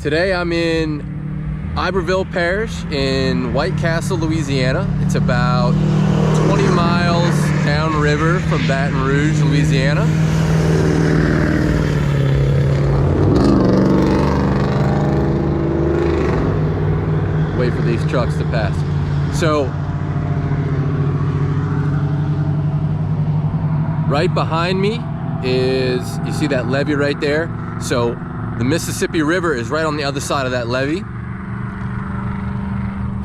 Today I'm in Iberville Parish in White Castle, Louisiana. It's about 20 miles downriver from Baton Rouge, Louisiana. Wait for these trucks to pass. So, right behind me is, you see that levee right there? So, the Mississippi River is right on the other side of that levee.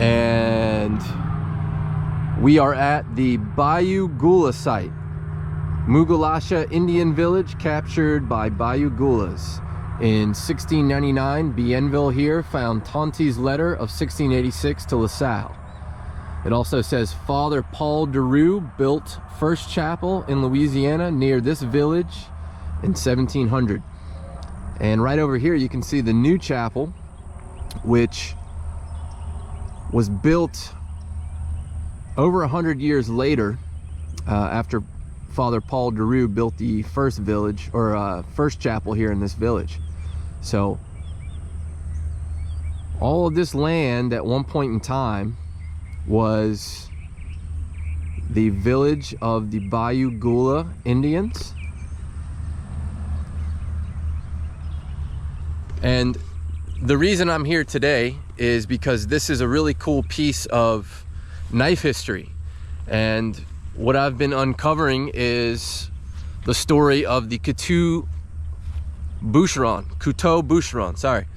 And we are at the Bayou Goula site. LOUISIANA Indian Village captured by Bayou Goulas. In 1699, Bienville here found Tonty's letter of 1686 to LaSalle. It also says Father Paul Deroux built first chapel in Louisiana near this village in 1700. And right over here you can see the new chapel, which was built over 100 years later, after Father Paul Deroux built the first village, or first chapel here in this village. So all of this land at one point in time was the village of the Bayou Goula Indians. And the reason I'm here today is because this is a really cool piece of knife history. And what I've been uncovering is the story of the couteau bûcheron, sorry.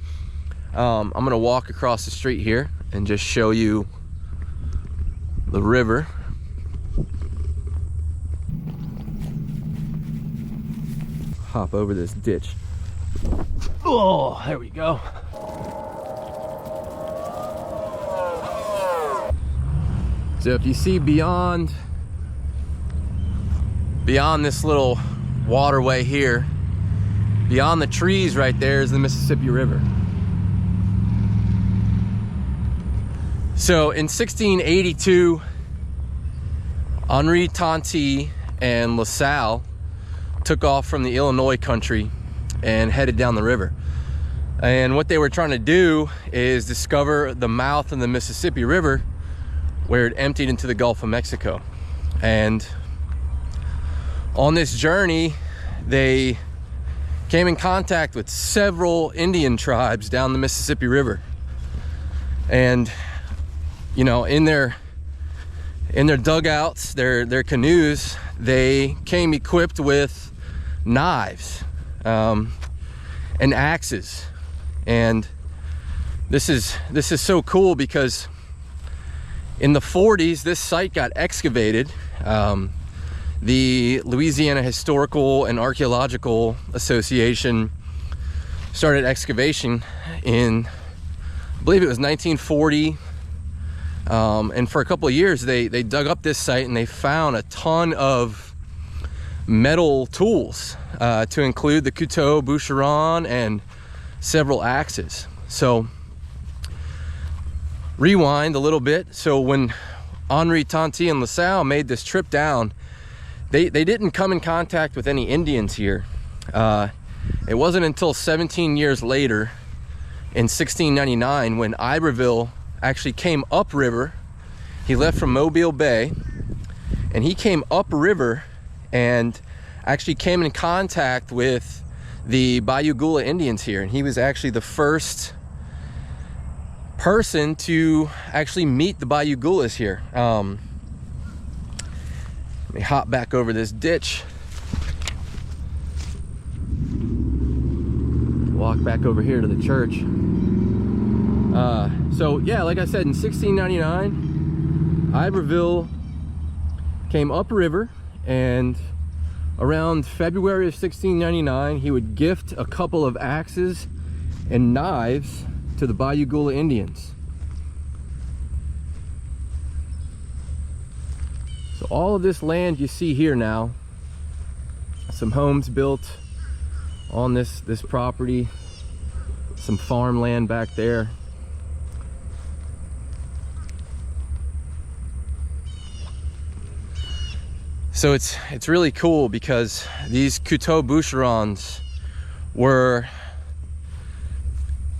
I'm gonna walk across the street here and just show you the river. Hop over this ditch. Oh, there we go. So if you see beyond this little waterway here, beyond the trees right there is the Mississippi River. So in 1682, Henri Tonty and LaSalle took off from the Illinois country and headed down the river. And what they were trying to do is discover the mouth of the Mississippi River, where it emptied into the Gulf of Mexico. And on this journey, they came in contact with several Indian tribes down the Mississippi River. And, you know, in their dugouts, their canoes, they came equipped with knives and axes. And this is so cool because in the 40s, this site got excavated. The Louisiana Historical and Archaeological Association started excavation in, I believe it was 1940. And for a couple of years, they dug up this site and they found a ton of metal tools, to include the couteau bûcheron and several axes. So rewind a little bit. So when Henri Tonty and LaSalle made this trip down, they didn't come in contact with any Indians here. It wasn't until 17 years later, in 1699, when Iberville actually came upriver. He left from Mobile Bay and he came upriver and actually came in contact with the Bayou Goula Indians here. And he was actually the first person to actually meet the Bayou Goulas here. Let me hop back over this ditch. Walk back over here to the church. So yeah, like I said, in 1699, Iberville came upriver, and around February of 1699, he would gift a couple of axes and knives to the Bayou Goula Indians. So all of this land you see here now, some homes built on this property, some farmland back there. So it's really cool because these couteau bûcherons were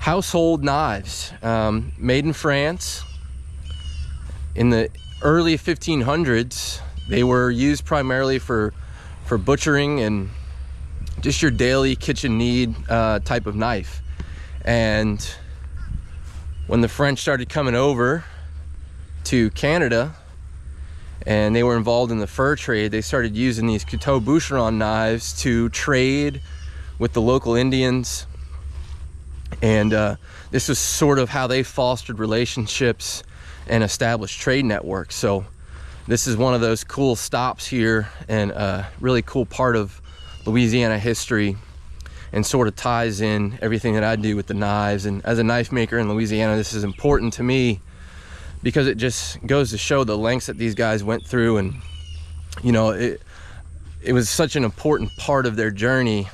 household knives, made in France. In the early 1500s, they were used primarily for butchering and just your daily kitchen need type of knife. And when the French started coming over to Canada and they were involved in the fur trade, they started using these couteau boucheron knives to trade with the local Indians. And this was sort of how they fostered relationships and established trade networks. So this is one of those cool stops here, and a really cool part of Louisiana history, and sort of ties in everything that I do with the knives. And as a knife maker in Louisiana, this is important to me because it just goes to show the lengths that these guys went through. And you know, it was such an important part of their journey,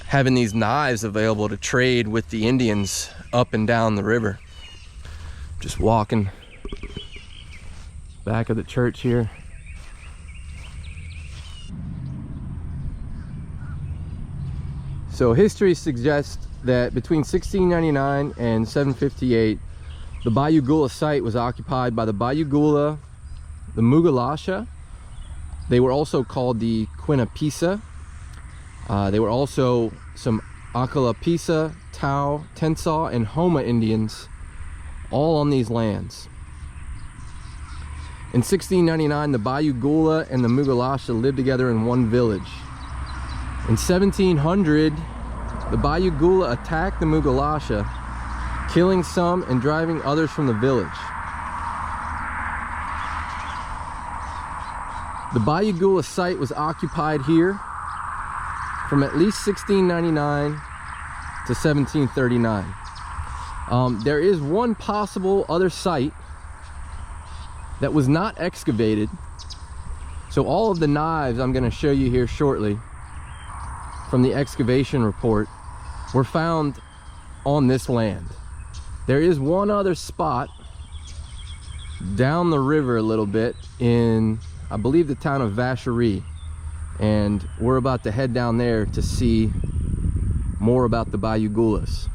having these knives available to trade with the Indians up and down the river. Just walking back of the church here. So history suggests that between 1699 and 758, the Bayou Goula site was occupied by the Bayou Goula, the Mugalasha. They were also called the Quinapisa. They were also some Akalapisa, Tau, Tensaw, and Homa Indians, all on these lands. In 1699, the Bayou Goula and the Mugalasha lived together in one village. In 1700, the Bayou Goula attacked the Mugalasha, killing some and driving others from the village. The Bayou Goula site was occupied here from at least 1699 to 1739. There is one possible other site that was not excavated. So all of the knives I'm going to show you here shortly from the excavation report were found on this land. There is one other spot down the river a little bit in, I believe, the town of Vacherie, and we're about to head down there to see more about the Bayou Goulas.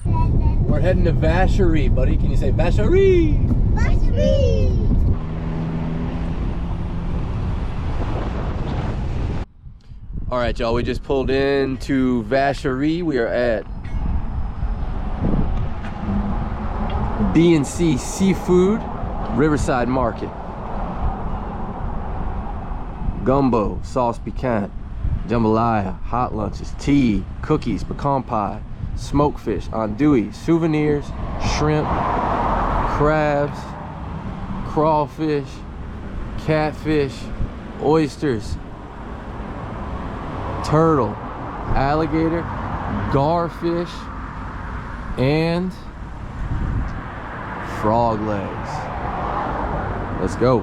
We're heading to Vacherie, buddy. Can you say Vacherie? Vacherie! All right, y'all, we just pulled into Vacherie. We are at B&C Seafood Riverside Market. Gumbo, sauce piquant, jambalaya, hot lunches, tea, cookies, pecan pie, smoked fish, andouille, souvenirs, shrimp, crabs, crawfish, catfish, oysters, turtle, alligator, garfish, and frog legs. Let's go.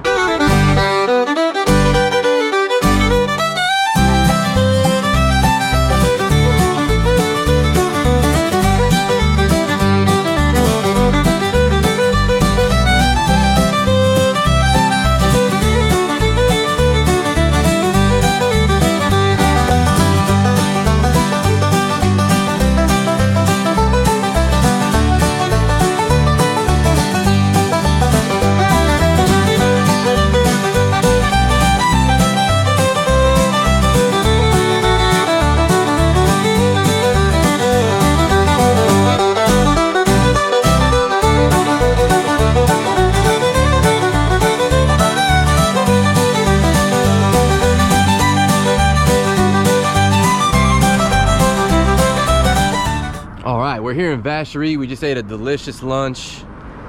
We're here in Vacherie. We just ate a delicious lunch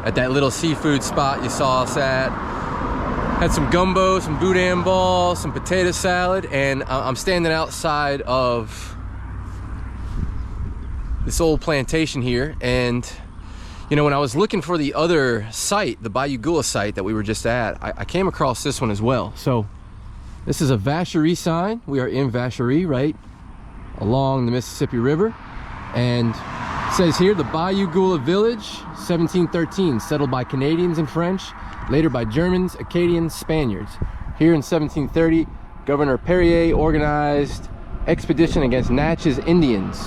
at that little seafood spot you saw us at. Had some gumbo, some boudin balls, some potato salad, and I'm standing outside of this old plantation here. And you know, when I was looking for the other site, the Bayou Goula site that we were just at, I came across this one as well. So this is a Vacherie sign. We are in Vacherie, right along the Mississippi River, and it says here, the Bayou Goula Village, 1713, settled by Canadians and French, later by Germans, Acadians, Spaniards. Here in 1730, Governor Perrier organized expedition against Natchez Indians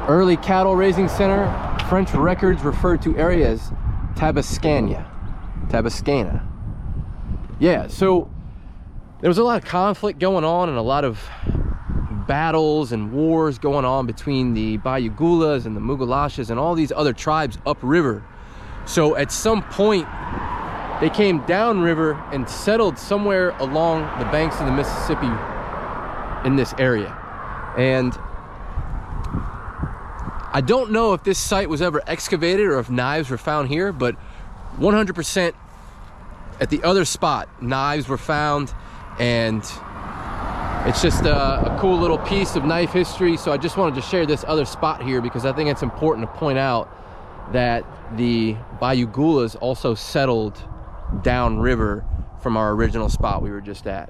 Early cattle raising center. French records referred to area as Tabascana. Yeah, so there was a lot of conflict going on and a lot of battles and wars going on between the Bayou Goulas and the Mugalashas and all these other tribes upriver. So at some point they came downriver and settled somewhere along the banks of the Mississippi in this area. And I don't know if this site was ever excavated or if knives were found here, but 100% at the other spot knives were found, and it's just a cool little piece of knife history. So I just wanted to share this other spot here because I think it's important to point out that the Bayou Goulas also settled downriver from our original spot we were just at.